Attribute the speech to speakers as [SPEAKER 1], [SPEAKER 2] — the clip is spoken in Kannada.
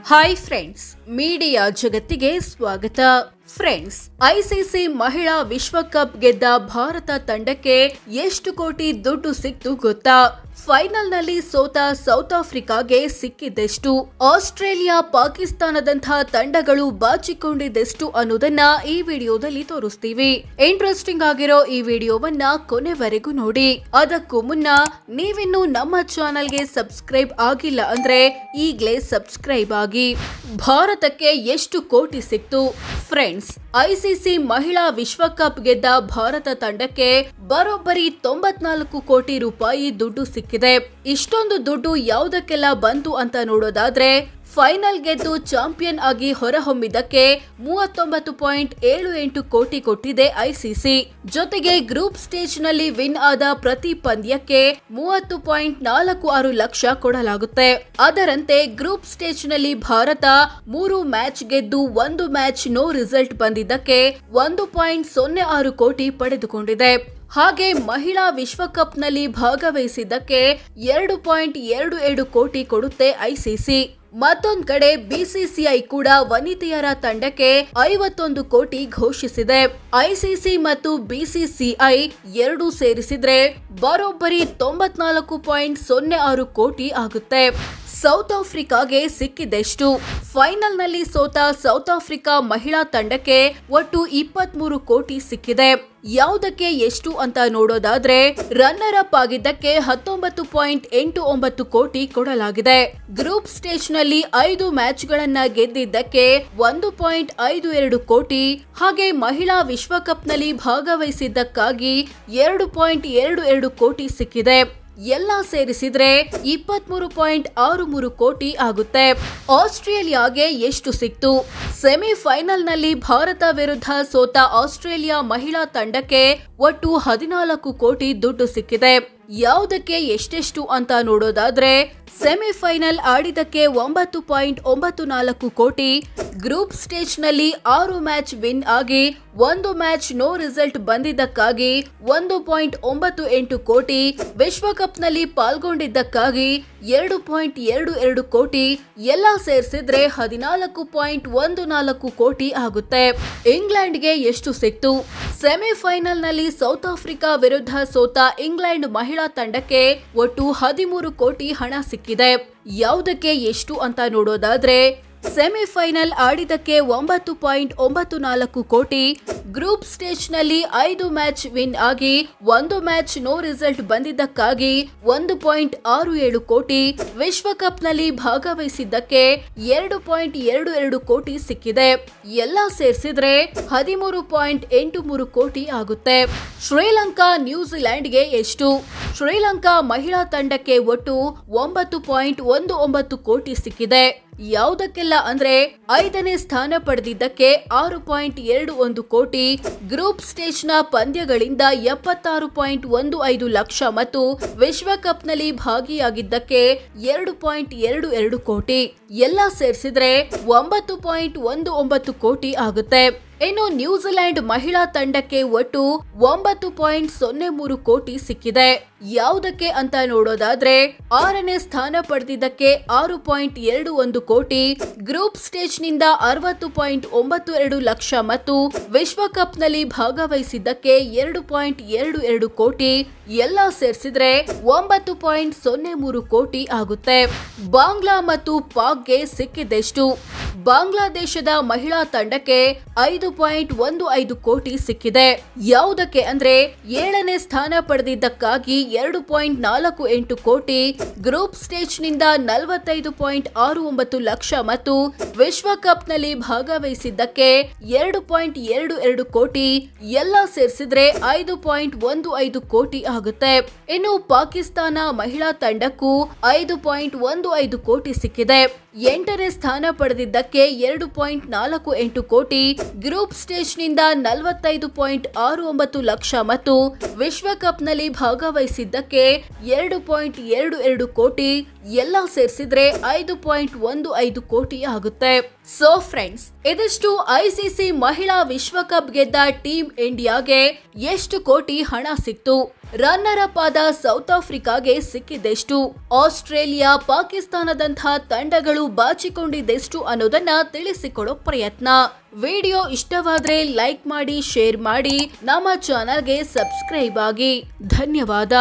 [SPEAKER 1] ಹಾಯ್ ಫ್ರೆಂಡ್ಸ್, ಮೀಡಿಯಾ ಜಗತ್ತಿಗೆ ಸ್ವಾಗತ. ಫ್ರೆಂಡ್ಸ್, ಐಸಿಸಿ ಮಹಿಳಾ ವಿಶ್ವಕಪ್ ಗೆದ್ದ ಭಾರತ ತಂಡಕ್ಕೆ ಎಷ್ಟು ಕೋಟಿ ದುಡ್ಡು ಸಿಕ್ತು ಗೊತ್ತಾ? ಫೈನಲ್ನಲ್ಲಿ ಸೋತ ಸೌತ್ ಆಫ್ರಿಕಾಗೆ ಸಿಕ್ಕಿದ್ದೆಷ್ಟು? ಆಸ್ಟ್ರೇಲಿಯಾ, ಪಾಕಿಸ್ತಾನದಂತಹ ತಂಡಗಳು ಬಾಚಿಕೊಂಡಿದ್ದೆಷ್ಟು ಅನ್ನೋದನ್ನ ಈ ವಿಡಿಯೋದಲ್ಲಿ ತೋರಿಸ್ತೀವಿ. ಇಂಟ್ರೆಸ್ಟಿಂಗ್ ಆಗಿರೋ ಈ ವಿಡಿಯೋವನ್ನ ಕೊನೆವರೆಗೂ ನೋಡಿ. ಅದಕ್ಕೂ ಮುನ್ನ ನೀವಿನ್ನು ನಮ್ಮ ಚಾನೆಲ್ಗೆ ಸಬ್ಸ್ಕ್ರೈಬ್ ಆಗಿಲ್ಲ ಅಂದ್ರೆ ಈಗಲೇ ಸಬ್ಸ್ಕ್ರೈಬ್ ಆಗಿ. ಭಾರತಕ್ಕೆ ಎಷ್ಟು ಕೋಟಿ ಸಿಕ್ತು? ಫ್ರೆಂಡ್ಸ್, ಐಸಿಸಿ ಮಹಿಳಾ ವಿಶ್ವಕಪ್ ಗೆದ್ದ ಭಾರತ ತಂಡಕ್ಕೆ ಬರೋಬ್ಬರಿ 94 ಕೋಟಿ ರೂಪಾಯಿ ದುಡ್ಡು ಸಿಕ್ಕಿದೆ. ಇಷ್ಟೊಂದು ದುಡ್ಡು ಯಾವುದಕ್ಕೆಲ್ಲ ಬಂತು ಅಂತ ನೋಡೋದಾದ್ರೆ, ಫೈನಲ್ ಗೆದ್ದು ಚಾಂಪಿಯನ್ ಆಗಿ ಹೊರಹೊಮ್ಮಿದ್ದಕ್ಕೆ 39.78 ಕೋಟಿ ಕೊಟ್ಟಿದೆ ಐಸಿಸಿ. ಜೊತೆಗೆ ಗ್ರೂಪ್ ಸ್ಟೇಜ್ ನಲ್ಲಿ ವಿನ್ ಆದ ಪ್ರತಿ ಪಂದ್ಯಕ್ಕೆ 30.46 ಲಕ್ಷ ಕೊಡಲಾಗುತ್ತೆ. ಅದರಂತೆ ಗ್ರೂಪ್ ಸ್ಟೇಜ್ ನಲ್ಲಿ ಭಾರತ 3 ಮ್ಯಾಚ್ ಗೆದ್ದು 1 ಮ್ಯಾಚ್ ನೋ ರಿಸಲ್ಟ್ ಬಂದಿದ್ದಕ್ಕೆ 1.06 ಕೋಟಿ ಪಡೆದುಕೊಂಡಿದೆ. ಹಾಗೆ ಮಹಿಳಾ ವಿಶ್ವಕಪ್ ನಲ್ಲಿ ಭಾಗವಹಿಸಿದ್ದಕ್ಕೆ 2.27 ಕೋಟಿ ಕೊಡುತ್ತೆ ಐಸಿಸಿ. ಮತ್ತೊಂದ್ ಕಡೆ ಬಿಸಿಸಿಐ ಕೂಡ ವನಿತೆಯರ ತಂಡಕ್ಕೆ 51 ಕೋಟಿ ಘೋಷಿಸಿದೆ. ಐಸಿಸಿ ಮತ್ತು ಬಿಸಿಸಿಐ ಎರಡೂ ಸೇರಿಸಿದ್ರೆ ಬರೋಬ್ಬರಿ 94.06 ಕೋಟಿ ಆಗುತ್ತೆ. ಸೌತ್ ಆಫ್ರಿಕಾಗೆ ಸಿಕ್ಕಿದೆಷ್ಟು? ಫೈನಲ್ ನಲ್ಲಿ ಸೋತ ಸೌತ್ ಆಫ್ರಿಕಾ ಮಹಿಳಾ ತಂಡಕ್ಕೆ ಒಟ್ಟು 23 ಕೋಟಿ ಸಿಕ್ಕಿದೆ. ಯಾವುದಕ್ಕೆ ಎಷ್ಟು ಅಂತ ನೋಡೋದಾದ್ರೆ, ರನ್ನರ್ ಅಪ್ ಆಗಿದ್ದಕ್ಕೆ 19.89 ಕೋಟಿ ಕೊಡಲಾಗಿದೆ. ಗ್ರೂಪ್ ಸ್ಟೇಜ್ ನಲ್ಲಿ 5 ಮ್ಯಾಚ್ ಗಳನ್ನ ಗೆದ್ದಿದ್ದಕ್ಕೆ 1.52 ಕೋಟಿ, ಹಾಗೆ ಮಹಿಳಾ ವಿಶ್ವಕಪ್ ನಲ್ಲಿ ಭಾಗವಹಿಸಿದ್ದಕ್ಕಾಗಿ 2.22 ಕೋಟಿ ಸಿಕ್ಕಿದೆ. ಎಲ್ಲ ಸೇರಿಸಿದ್ರೆ 23.63 ಕೋಟಿ ಆಗುತ್ತೆ. ಆಸ್ಟ್ರೇಲಿಯಾಗೆ ಎಷ್ಟು ಸಿಕ್ತು? ಸೆಮಿಫೈನಲ್ ನಲ್ಲಿ ಭಾರತ ವಿರುದ್ಧ ಸೋತ ಆಸ್ಟ್ರೇಲಿಯಾ ಮಹಿಳಾ ತಂಡಕ್ಕೆ ಒಟ್ಟು 14 ಕೋಟಿ ದುಡ್ಡು ಸಿಕ್ಕಿದೆ. ಯಾವುದಕ್ಕೆ ಎಷ್ಟೆಷ್ಟು ಅಂತ ನೋಡೋದಾದ್ರೆ, ಸೆಮಿಫೈನಲ್ ಆಡಿದಕ್ಕೆ 9.94 ಕೋಟಿ, ಗ್ರೂಪ್ ಸ್ಟೇಜ್ ನಲ್ಲಿ 6 ಮ್ಯಾಚ್ ವಿನ್ ಆಗಿ 1 ಮ್ಯಾಚ್ ನೋ ರಿಸಲ್ಟ್ ಬಂದಿದ್ದಕ್ಕಾಗಿ 1.98 ಕೋಟಿ, ವಿಶ್ವಕಪ್ ನಲ್ಲಿ ಪಾಲ್ಗೊಂಡಿದ್ದಕ್ಕಾಗಿ 2.22 ಕೋಟಿ, ಎಲ್ಲ ಸೇರಿಸಿದ್ರೆ 14.14 ಕೋಟಿ ಆಗುತ್ತೆ. ಇಂಗ್ಲೆಂಡ್ಗೆ ಎಷ್ಟು ಸಿಕ್ತು? ಸೆಮಿಫೈನಲ್ ನಲ್ಲಿ ಸೌತ್ ಆಫ್ರಿಕಾ ವಿರುದ್ಧ ಸೋತ ಇಂಗ್ಲೆಂಡ್ ಮಹಿಳಾ ತಂಡಕ್ಕೆ ಒಟ್ಟು 13 ಕೋಟಿ ಹಣ ಸಿಕ್ಕಿದೆ. ಯಾವುದಕ್ಕೆ ಎಷ್ಟು ಅಂತ ನೋಡೋದಾದ್ರೆ, ಸೆಮಿಫೈನಲ್ ಆಡಿದಕ್ಕೆ 9.94 ಕೋಟಿ, ಗ್ರೂಪ್ ಸ್ಟೇಜ್ ನಲ್ಲಿ 5 ಮ್ಯಾಚ್ ವಿನ್ ಆಗಿ 1 ಮ್ಯಾಚ್ ನೋ ರಿಸಲ್ಟ್ ಬಂದಿದ್ದಕ್ಕಾಗಿ 1.67 ಕೋಟಿ, ವಿಶ್ವಕಪ್ ನಲ್ಲಿ ಭಾಗವಹಿಸಿದ್ದಕ್ಕೆ 2.22 ಕೋಟಿ ಸಿಕ್ಕಿದೆ. ಎಲ್ಲ ಸೇರಿಸಿದ್ರೆ 13.83 ಕೋಟಿ ಆಗುತ್ತೆ. ಶ್ರೀಲಂಕಾ ನ್ಯೂಜಿಲೆಂಡ್ಗೆ ಎಷ್ಟು? ಶ್ರೀಲಂಕಾ ಮಹಿಳಾ ತಂಡಕ್ಕೆ ಒಟ್ಟು 9.19 ಕೋಟಿ ಸಿಕ್ಕಿದೆ. ಯಾವುದಕ್ಕೆಲ್ಲ ಅಂದ್ರೆ, 5ನೇ ಸ್ಥಾನ ಪಡೆದಿದ್ದಕ್ಕೆ 6.21 ಕೋಟಿ, ಗ್ರೂಪ್ ಸ್ಟೇಜ್ ನ ಪಂದ್ಯಗಳಿಂದ 76.15 ಲಕ್ಷ ಮತ್ತು ವಿಶ್ವಕಪ್ ನಲ್ಲಿ ಭಾಗಿಯಾಗಿದ್ದಕ್ಕೆ 2.22 ಕೋಟಿ, ಎಲ್ಲ ಸೇರಿಸಿದ್ರೆ 9.19 ಕೋಟಿ ಆಗುತ್ತೆ. ಇನ್ನು ನ್ಯೂಜಿಲೆಂಡ್ ಮಹಿಳಾ ತಂಡಕ್ಕೆ ಒಟ್ಟು 9.03 ಕೋಟಿ ಸಿಕ್ಕಿದೆ. ಯಾವುದಕ್ಕೆ ಅಂತ ನೋಡೋದಾದ್ರೆ, 6ನೇ ಸ್ಥಾನ ಪಡೆದಿದ್ದಕ್ಕೆ 6.21 ಕೋಟಿ, ಗ್ರೂಪ್ ಸ್ಟೇಜ್ ನಿಂದ 60.92 ಲಕ್ಷ ಮತ್ತು ವಿಶ್ವಕಪ್ ನಲ್ಲಿ ಭಾಗವಹಿಸಿದ್ದಕ್ಕೆ 2.22 ಕೋಟಿ, ಎಲ್ಲ ಸೇರಿಸಿದ್ರೆ 9.03 ಕೋಟಿ ಆಗುತ್ತೆ. ಬಾಂಗ್ಲಾ ಮತ್ತು ಪಾಕ್ಗೆ ಸಿಕ್ಕಿದೆಷ್ಟು? ಬಾಂಗ್ಲಾದೇಶದ ಮಹಿಳಾ ತಂಡಕ್ಕೆ 5.15 ಕೋಟಿ ಸಿಕ್ಕಿದೆ. ಯಾವುದಕ್ಕೆ ಅಂದ್ರೆ, 7ನೇ ಸ್ಥಾನ ಪಡೆದಿದ್ದಕ್ಕಾಗಿ 2.48 ಕೋಟಿ, ಗ್ರೂಪ್ ಸ್ಟೇಜ್ ನಿಂದ 45.69 ಲಕ್ಷ ಮತ್ತು ವಿಶ್ವಕಪ್ ನಲ್ಲಿ ಭಾಗವಹಿಸಿದ್ದಕ್ಕೆ 2.22 ಕೋಟಿ, ಎಲ್ಲ ಸೇರಿಸಿದ್ರೆ 5.15 ಕೋಟಿ ಆಗುತ್ತೆ. ಇನ್ನು ಪಾಕಿಸ್ತಾನ ಮಹಿಳಾ ತಂಡಕ್ಕೂ 5.15 ಕೋಟಿ ಸಿಕ್ಕಿದೆ. 8ನೇ ಸ್ಥಾನ ಪಡೆದಿದ್ದಕ್ಕೆ 2.48 ಕೋಟಿ, ಗ್ರೂಪ್ ಸ್ಟೇಜ್ ನಿಂದ 45.69 ಲಕ್ಷ ಮತ್ತು ವಿಶ್ವಕಪ್ ನಲ್ಲಿ ಭಾಗವಹಿಸಿದ್ದಕ್ಕೆ 2.22 ಕೋಟಿ, ಎಲ್ಲ ಸೇರಿಸಿದ್ರೆ 5.15 ಕೋಟಿ ಆಗುತ್ತೆ. ಸೊ ಫ್ರೆಂಡ್ಸ್, ಇದಿಷ್ಟು ಐಸಿಸಿ ಮಹಿಳಾ ವಿಶ್ವಕಪ್ ಗೆದ್ದ ಟೀಮ್ ಇಂಡಿಯಾಗೆ ಎಷ್ಟು ಕೋಟಿ ಹಣ ಸಿಕ್ತು, ರನ್ನರ್ ಅಪ್ ಆದ ಸೌತ್ ಆಫ್ರಿಕಾಗೆ ಸಿಕ್ಕಿದೆಷ್ಟು, ಆಸ್ಟ್ರೇಲಿಯಾ ಪಾಕಿಸ್ತಾನದಂತಹ ತಂಡಗಳು ಬಾಚಿಕೊಂಡಿದ್ದೆಷ್ಟು ಅನ್ನೋದನ್ನ ತಿಳಿಸಿಕೊಡೋ ಪ್ರಯತ್ನ. ವಿಡಿಯೋ ಇಷ್ಟವಾದ್ರೆ ಲೈಕ್ ಮಾಡಿ, ಶೇರ್ ಮಾಡಿ, ನಮ್ಮ ಚಾನೆಲ್ಗೆ ಸಬ್ಸ್ಕ್ರೈಬ್ ಆಗಿ. ಧನ್ಯವಾದ.